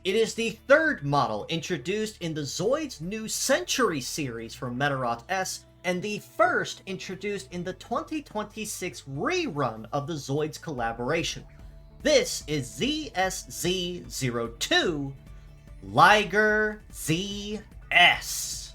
It is the third model introduced in the ZOIDS New Century series for Liger ZS, and the first introduced in the 2026 rerun of the ZOIDS collaboration. This is ZSZ02 Liger ZS,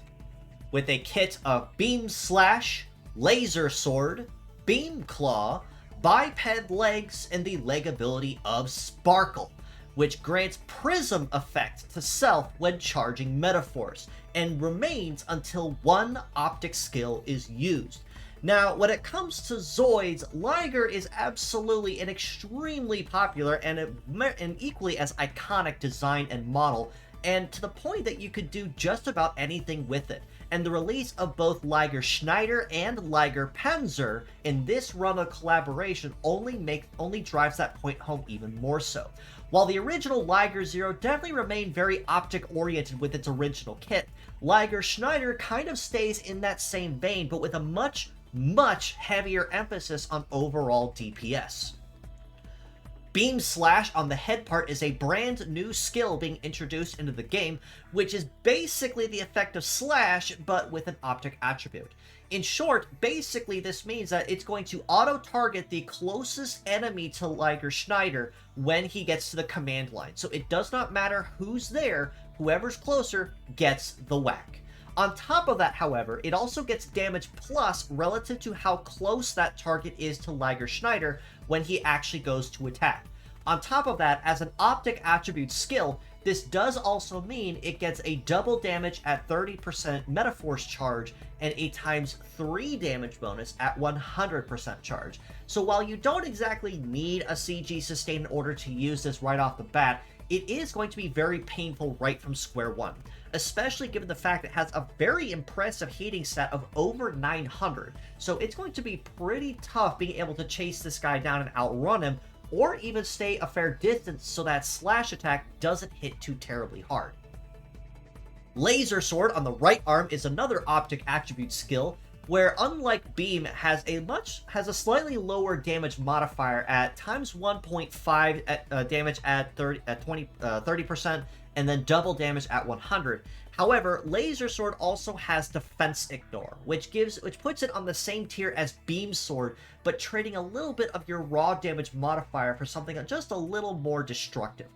with a kit of Beam Slash, Laser Sword, Beam Claw, Biped Legs, and the leg ability of Sparkle, which grants Prism effect to self when charging Metaforce, and remains until one optic skill is used. Now, when it comes to Zoids, Liger is absolutely an extremely popular and an equally as iconic design and model, and to the point that you could do just about anything with it. And the release of both Liger Schneider and Liger Panzer in this run of collaboration only drives that point home even more so. While the original Liger Zero definitely remained very optic-oriented with its original kit, Liger Schneider kind of stays in that same vein, but with a much heavier emphasis on overall DPS. Beam Slash on the head part is a brand new skill being introduced into the game, which is basically the effect of Slash, but with an optic attribute. In short, basically this means that it's going to auto-target the closest enemy to Liger Schneider when he gets to the command line. So it does not matter who's there, whoever's closer gets the whack. On top of that, however, it also gets damage plus relative to how close that target is to Liger Schneider when he actually goes to attack. On top of that, as an optic attribute skill, this does also mean it gets a double damage at 30% Metaforce charge and a ×3 damage bonus at 100% charge. So while you don't exactly need a CG sustain in order to use this right off the bat, it is going to be very painful right from square one, especially given the fact it has a very impressive heating stat of over 900. So it's going to be pretty tough being able to chase this guy down and outrun him, or even stay a fair distance so that slash attack doesn't hit too terribly hard. Laser Sword on the right arm is another optic attribute skill, where unlike Beam has a slightly lower damage modifier at ×1.5 damage at 30%, and then double damage at 100. However, Laser Sword also has Defense Ignore, which puts it on the same tier as Beam Sword, but trading a little bit of your raw damage modifier for something just a little more destructive.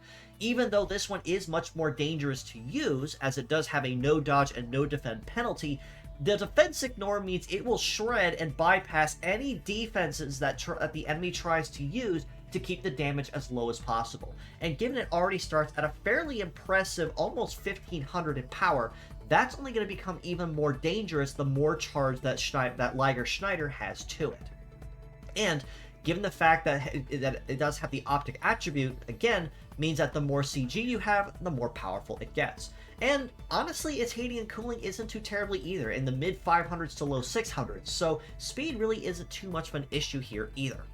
Even though this one is much more dangerous to use, as it does have a no dodge and no defend penalty, the Defense Ignore means it will shred and bypass any defenses that the enemy tries to use to keep the damage as low as possible. And given it already starts at a fairly impressive almost 1500 in power, that's only going to become even more dangerous the more charge that Liger Schneider has to it. And given the fact that it does have the optic attribute, again, means that the more CG you have, the more powerful it gets. And honestly, its heating and cooling isn't too terribly either, in the mid 500s to low 600s, so speed really isn't too much of an issue here either.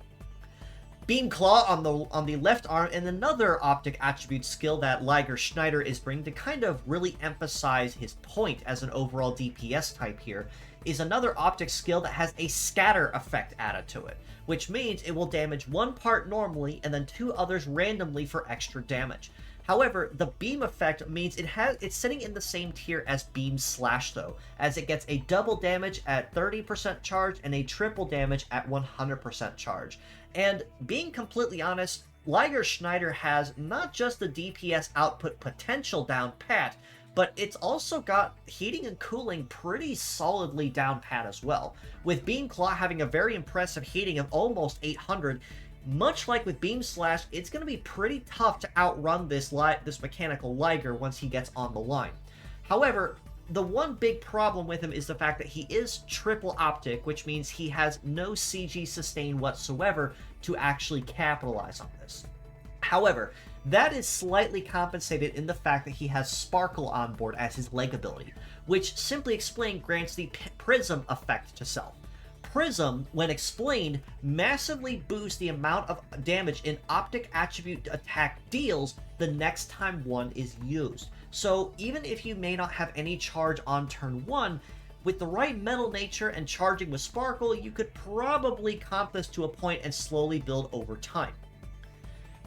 Beam Claw on the left arm, and another optic attribute skill that Liger Schneider is bringing to kind of really emphasize his point as an overall DPS type here, is another optic skill that has a scatter effect added to it, which means it will damage one part normally and then two others randomly for extra damage. However, the beam effect means it's sitting in the same tier as Beam Slash though, as it gets a double damage at 30% charge and a triple damage at 100% charge. And being completely honest, Liger Schneider has not just the DPS output potential down pat, but it's also got heating and cooling pretty solidly down pat as well, with Beam Claw having a very impressive heating of almost 800. Much like with Beam Slash, it's going to be pretty tough to outrun this mechanical Liger once he gets on the line. However, the one big problem with him is the fact that he is triple optic, which means he has no CG sustain whatsoever to actually capitalize on this. However, that is slightly compensated in the fact that he has Sparkle on board as his leg ability, which simply explained grants the Prism effect to self. Prism, when explained, massively boosts the amount of damage an optic attribute attack deals the next time one is used. So even if you may not have any charge on turn 1, with the right mental nature and charging with Sparkle, you could probably comp this to a point and slowly build over time.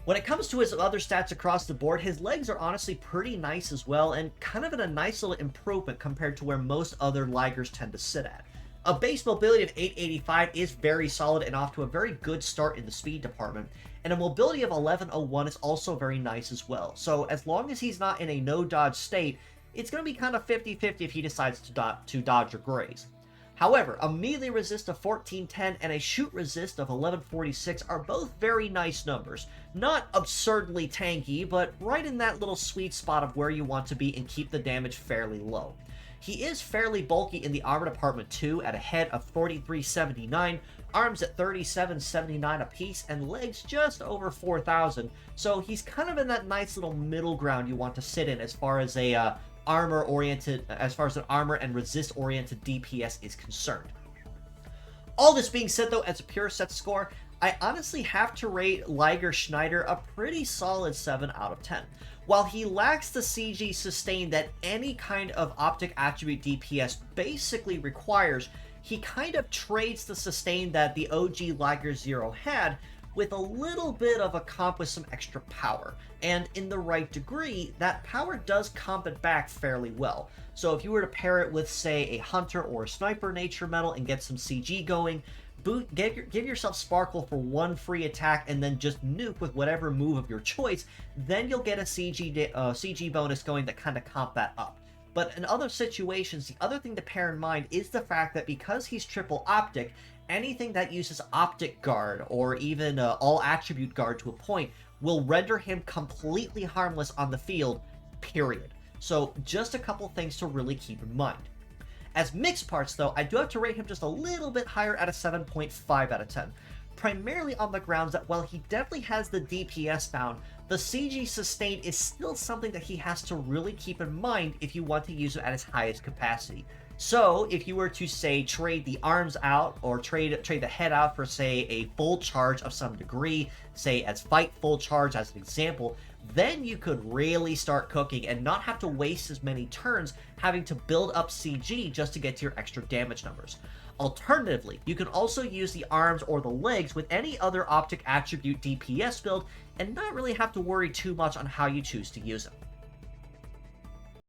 When it comes to his other stats across the board, his legs are honestly pretty nice as well, and kind of in a nice little improvement compared to where most other Ligers tend to sit at. A base mobility of 885 is very solid and off to a very good start in the speed department, and a mobility of 1101 is also very nice as well. So as long as he's not in a no-dodge state, it's going to be kind of 50-50 if he decides to dodge or graze. However, a melee resist of 1410 and a shoot resist of 1146 are both very nice numbers. Not absurdly tanky, but right in that little sweet spot of where you want to be and keep the damage fairly low. He is fairly bulky in the armor department too, at a head of 4379, arms at 3779 apiece, and legs just over 4000, so he's kind of in that nice little middle ground you want to sit in as far as an armor and resist oriented DPS is concerned. All this being said though, as a pure set score, I honestly have to rate Liger Schneider a pretty solid 7 out of 10. While he lacks the CG sustain that any kind of optic attribute DPS basically requires, he kind of trades the sustain that the OG Liger Zero had with a little bit of a comp with some extra power. And in the right degree, that power does comp it back fairly well. So if you were to pair it with, say, a Hunter or a Sniper Nature Metal and get some CG going, give yourself Sparkle for one free attack and then just nuke with whatever move of your choice, then you'll get a CG bonus going that kind of comp that up. But in other situations, the other thing to bear in mind is the fact that because he's triple optic, anything that uses optic guard or even all attribute guard to a point will render him completely harmless on the field, period. So just a couple things to really keep in mind. As mixed parts, though, I do have to rate him just a little bit higher at a 7.5 out of 10. Primarily on the grounds that while he definitely has the DPS down, the CG sustain is still something that he has to really keep in mind if you want to use it at his highest capacity. So, if you were to, say, trade the arms out, or trade the head out for, say, a full charge of some degree, say, as fight full charge as an example, then you could really start cooking and not have to waste as many turns having to build up CG just to get to your extra damage numbers. Alternatively, you can also use the arms or the legs with any other optic attribute DPS build and not really have to worry too much on how you choose to use them.